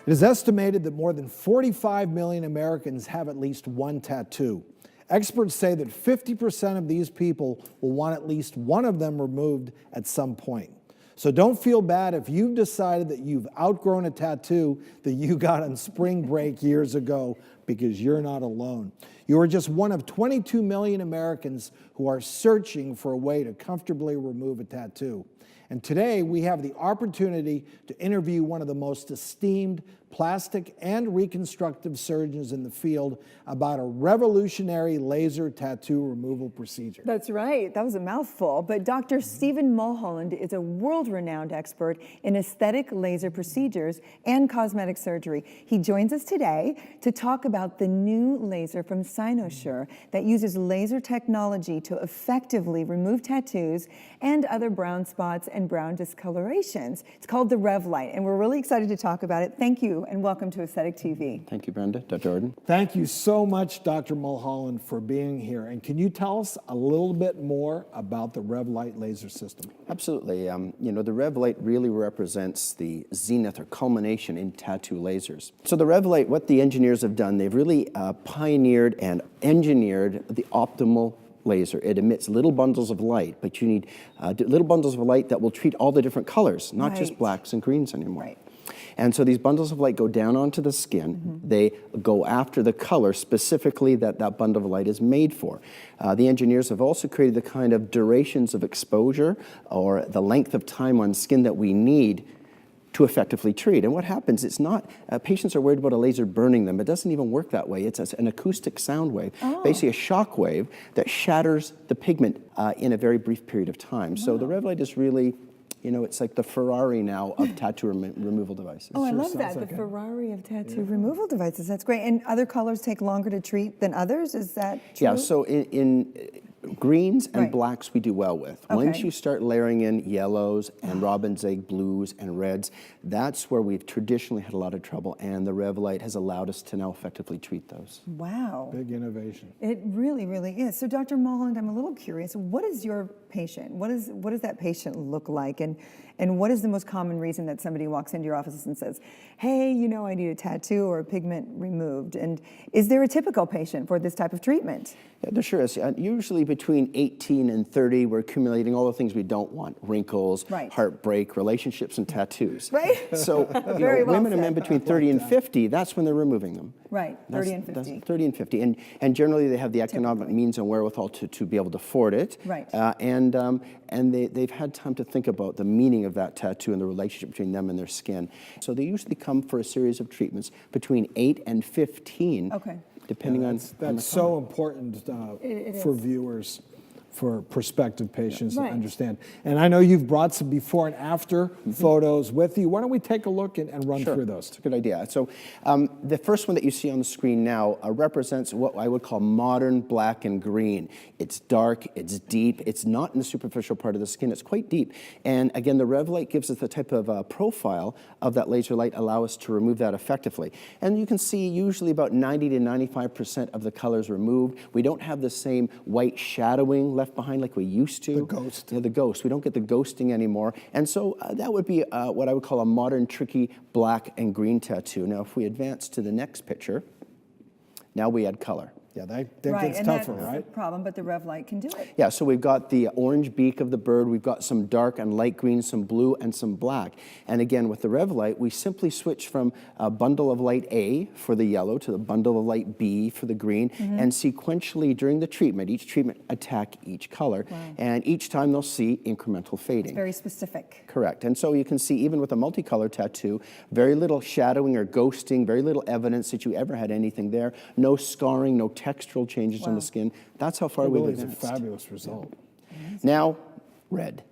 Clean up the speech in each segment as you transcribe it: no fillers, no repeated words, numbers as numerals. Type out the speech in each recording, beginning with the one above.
It is estimated that more than 45 million Americans have at least one tattoo. Experts say that 50% of these people will want at least one of them removed at some point. So don't feel bad if you've decided that you've outgrown a tattoo that you got on spring break years ago, because you're not alone. You are just one of 22 million Americans who are searching for a way to comfortably remove a tattoo. And today we have the opportunity to interview one of the most esteemed plastic and reconstructive surgeons in the field about a revolutionary laser tattoo removal procedure. That's right. That was a mouthful. But Dr. Stephen Mulholland is a world-renowned expert in aesthetic laser procedures and cosmetic surgery. He joins us today to talk about the new laser from Cynosure that uses laser technology to effectively remove tattoos and other brown spots and brown discolorations. It's called the Revlite, and we're really excited to talk about it. Thank you, and welcome to Aesthetic TV. Thank you, Brenda. Dr. Orden. Thank you so much, Dr. Mulholland, for being here. And can you tell us a little bit more about the Revlite laser system? Absolutely. You know, the Revlite really represents the zenith or culmination in tattoo lasers. So the Revlite, what the engineers have done, they've really pioneered and engineered the optimal laser. It emits little bundles of light, but you need little bundles of light that will treat all the different colors, not just blacks and greens anymore. Right. And so these bundles of light go down onto the skin. They go after the color specifically that that bundle of light is made for. The engineers have also created the kind of durations of exposure or the length of time on skin that we need to effectively treat. And what happens, it's not, patients are worried about a laser burning them. It doesn't even work that way. It's an acoustic sound wave, basically a shock wave that shatters the pigment in a very brief period of time. So the Revlite is really, you know, it's like the Ferrari now of tattoo removal devices. Oh, I love that, the Ferrari of tattoo removal devices. That's great. And other colors take longer to treat than others, is that true? Yeah, so in greens and blacks we do well with. Once you start layering in yellows and robin's egg blues and reds, that's where we've traditionally had a lot of trouble, and the Revlite has allowed us to now effectively treat those. Wow. Big innovation. It really, really is. So Dr. Mulholland, I'm a little curious, what is your patient? What does that patient look like? And what is the most common reason that somebody walks into your office and says, hey, you know, I need a tattoo or a pigment removed? And is there a typical patient for this type of treatment? Yeah, there sure is. Usually between 18 and 30, we're accumulating all the things we don't want: wrinkles, heartbreak, relationships, and tattoos. Right. So women and men between 30 and 50, that's when they're removing them. Right, 30 and 50. That's 30 and 50. And generally they have the economic means and wherewithal to be able to afford it. Right. And they've had time to think about the meaning of that tattoo and the relationship between them and their skin. So they usually come for a series of treatments between 8 and 15. Depending on that's so important for viewers, for prospective patients to understand. And I know you've brought some before and after photos with you. Why don't we take a look and run through those? It's a good idea. So the first one that you see on the screen now represents what I would call modern black and green. It's dark, it's deep, it's not in the superficial part of the skin, it's quite deep. And again, the Revlite gives us the type of profile of that laser light, allow us to remove that effectively. And you can see usually about 90 to 95% of the colors removed. We don't have the same white shadowing left behind like we used to. The ghost. Yeah, the ghost. We don't get the ghosting anymore. And so that would be what I would call a modern, tricky black and green tattoo. Now, if we advance to the next picture, now we add color. Yeah, that gets tougher, right? That's the problem, but the Revlite can do it. Yeah, so we've got the orange beak of the bird, we've got some dark and light green, some blue, and some black. And again, with the Revlite, we simply switch from a bundle of light A for the yellow to the bundle of light B for the green, and sequentially during the treatment, each treatment attack each color, and each time they'll see incremental fading. It's very specific. Correct. And so you can see, even with a multicolor tattoo, very little shadowing or ghosting, very little evidence that you ever had anything there, no scarring, no textural changes on the skin. That's how far we've advanced. It's a fabulous result. Now, red.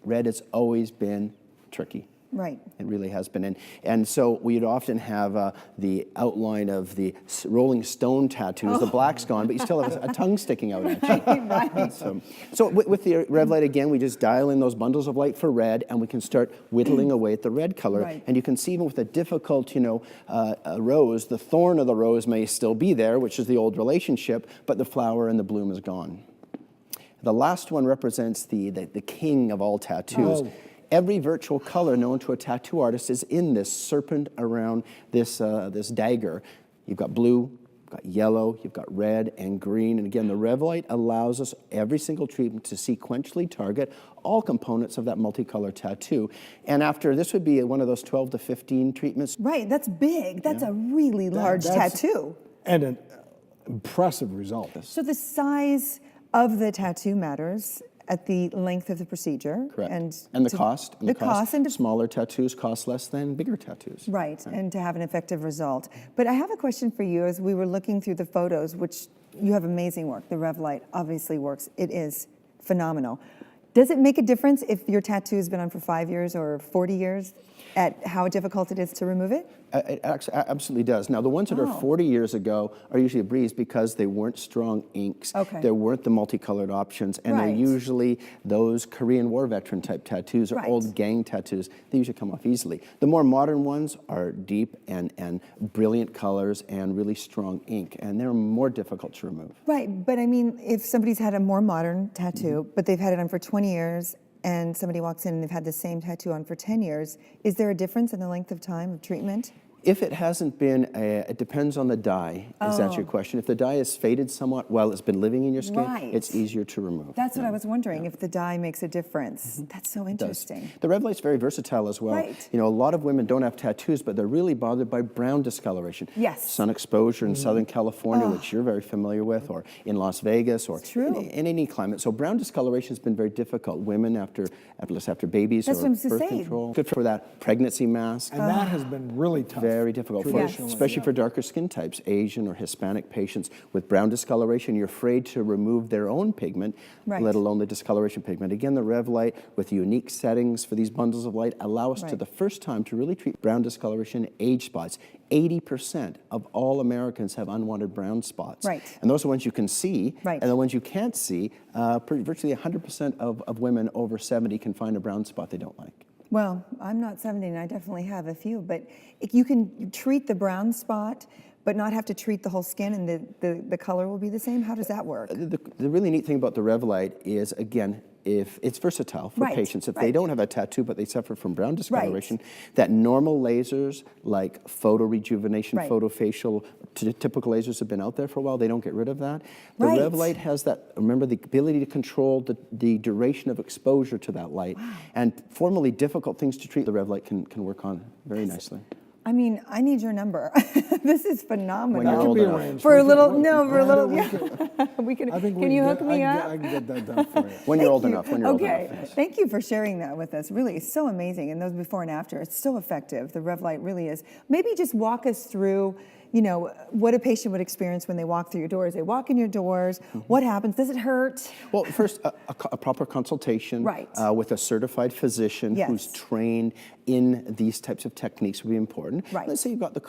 Red has always been tricky. Right. It really has been. And so we'd often have the outline of the Rolling Stone tattoos. The black's gone, but you still have a tongue sticking out at you. Right. So with the Revlite, again, we just dial in those bundles of light for red, and we can start whittling away at the red color. Right. And you can see, even with a difficult, rose, the thorn of the rose may still be there, which is the old relationship, but the flower and the bloom is gone. The last one represents the king of all tattoos. Every virtual color known to a tattoo artist is in this serpent around this, this dagger. You've got blue, you've got yellow, you've got red and green. And again, the Revlite allows us every single treatment to sequentially target all components of that multicolor tattoo. And after, this would be one of those 12 to 15 treatments. Right, that's big. That's a really large tattoo. And an impressive result. So the size of the tattoo matters at the length of the procedure. Correct. And the cost. And the cost. And smaller tattoos cost less than bigger tattoos. Right, and to have an effective result. But I have a question for you as we were looking through the photos, which you have amazing work. The Revlite obviously works. It is phenomenal. Does it make a difference if your tattoo has been on for 5 years or 40 years at how difficult it is to remove it? It absolutely does. Now, the ones that are 40 years ago are usually a breeze because they weren't strong inks. Okay. There weren't the multicolored options, and they're usually those Korean War veteran type tattoos or old gang tattoos. They usually come off easily. The more modern ones are deep and brilliant colors and really strong ink, and they're more difficult to remove. Right, but I mean, if somebody's had a more modern tattoo, but they've had it on for 20 years, and somebody walks in and they've had the same tattoo on for 10 years, is there a difference in the length of time of treatment? If it hasn't been, it depends on the dye, is that your question? If the dye is faded somewhat while it's been living in your skin, it's easier to remove. That's what I was wondering, if the dye makes a difference. That's so interesting. The Revlite's very versatile as well. You know, a lot of women don't have tattoos, but they're really bothered by brown discoloration. Yes. Sun exposure in Southern California, which you're very familiar with, or in Las Vegas, or in any climate. So brown discoloration has been very difficult. Women after babies or birth control. Good for that pregnancy mask. And that has been really tough. Very difficult, especially for darker skin types, Asian or Hispanic patients with brown discoloration. You're afraid to remove their own pigment, let alone the discoloration pigment. Again, the Revlite with unique settings for these bundles of light allow us to the first time to really treat brown discoloration age spots. 80% of all Americans have unwanted brown spots. And those are ones you can see, and the ones you can't see, virtually 100% of women over 70 can find a brown spot they don't like. Well, I'm not 70 and I definitely have a few, but you can treat the brown spot but not have to treat the whole skin and the color will be the same? How does that work? The really neat thing about the Revlite is, again, if it's versatile for patients. If they don't have a tattoo but they suffer from brown discoloration, that normal lasers like photo rejuvenation, photofacial, typical lasers have been out there for a while. They don't get rid of that. The Revlite has that, remember, the ability to control the duration of exposure to that light. And formerly difficult things to treat, the Revlite can work on very nicely. I mean, I need your number. This is phenomenal. When you're old enough. For a little, we can. Can you hook me up? I can get that done for you. When you're old enough. When you're old enough. Okay. Thank you for sharing that with us. Really, it's so amazing. And those before and after, it's so effective. The Revlite really is. Maybe just walk us through, you know, what a patient would experience when they walk through your doors. They walk in your doors. What happens? Does it hurt? Well, first, a proper consultation with a certified physician who's trained in these types of techniques would be important. Let's say you've got the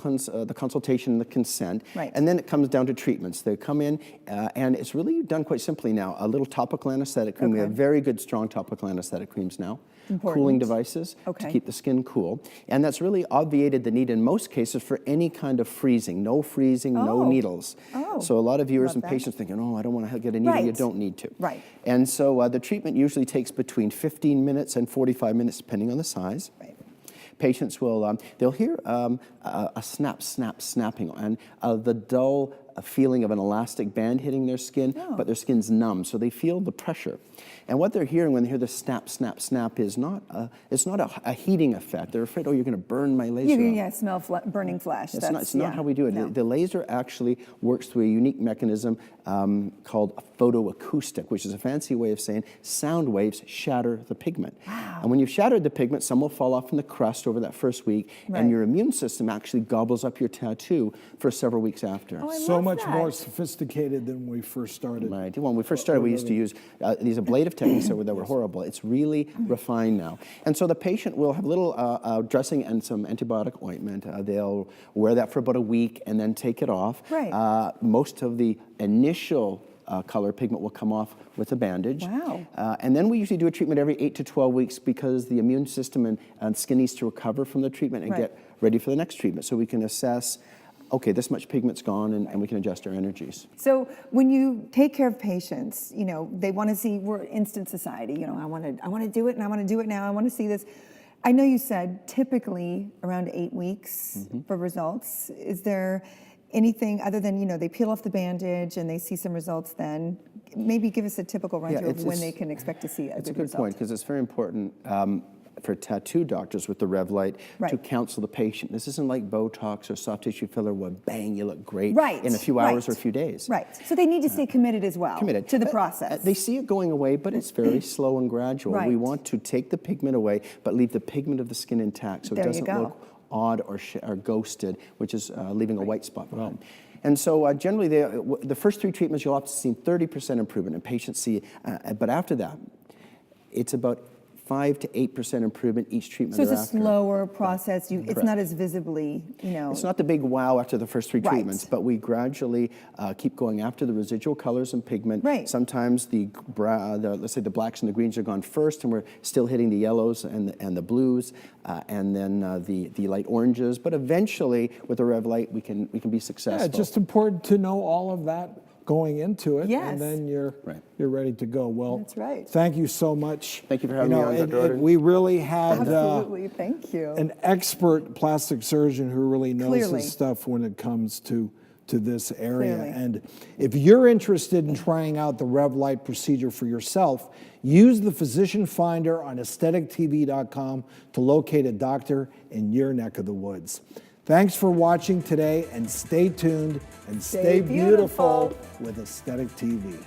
consultation and the consent, and then it comes down to treatments. They come in, and it's really done quite simply now. A little topical anesthetic cream. We have very good, strong topical anesthetic creams now. Cooling devices to keep the skin cool. And that's really obviated the need in most cases for any kind of freezing. No freezing, no needles. So a lot of viewers and patients thinking, oh, I don't want to get a needle. You don't need to. And so the treatment usually takes between 15 minutes and 45 minutes, depending on the size. Patients will, they'll hear a snap, snap, snapping, and the dull feeling of an elastic band hitting their skin, but their skin's numb, so they feel the pressure. And what they're hearing when they hear the snap, snap, snap is not it's not a heating effect. They're afraid, oh, you're going to burn my laser. You smell burning flesh. It's not how we do it. No. The laser actually works through a unique mechanism called a photoacoustic, which is a fancy way of saying sound waves shatter the pigment. And when you've shattered the pigment, some will fall off in the crust over that first week, and your immune system actually gobbles up your tattoo for several weeks after. So much more sophisticated than when we first started. When we first started, we used to use these ablative techniques that were horrible. It's really refined now. And so the patient will have a little dressing and some antibiotic ointment. They'll wear that for about a week and then take it off. Most of the initial color pigment will come off with a bandage. And then we usually do a treatment every 8 to 12 weeks because the immune system and skin needs to recover from the treatment and get ready for the next treatment. So we can assess okay, this much pigment's gone, and we can adjust our energies. So when you take care of patients, you know, they want to see, we're instant society, you know, I want to do it and I want to do it now. I want to see this. I know you said typically around 8 weeks for results. Is there anything other than, you know, they peel off the bandage and they see some results then? Maybe give us a typical run through of when they can expect to see a It's a good good result. point, because it's very important for tattoo doctors with the Revlite to counsel the patient. This isn't like Botox or soft tissue filler where bang, you look great in a few hours or a few days. Right. So they need to stay committed as well to the process. They see it going away, but it's very slow and gradual. Right. We want to take the pigment away, but leave the pigment of the skin intact so it There you doesn't go. look odd or ghosted, which is leaving a white spot behind. And so generally, the first 3 treatments, you'll often see 30% improvement, and patients see, but after that, it's about 5 to 8% improvement each treatment So it's thereafter. a slower process. It's not as visibly, you know. It's not the big wow after the first 3 treatments, but we gradually keep going after the residual colors and pigment. Right. Sometimes let's say the blacks and the greens are gone first, and we're still hitting the yellows and the blues, and then the light oranges. But eventually, with the Revlite, we can be successful. Yeah, it's just important to know all of that going into it, Yes. and then you're ready to go. Well, That's right. Thank you so much. Thank you for having me on, Dr. Oden. We really had Absolutely. Thank you. an expert plastic surgeon who really knows Clearly. his stuff when it comes to this area. Clearly. And if you're interested in trying out the Revlite procedure for yourself, use the physician finder on aesthetichtv.com to locate a doctor in your neck of the woods. Thanks for watching today, and stay tuned and stay beautiful with Aesthetic TV.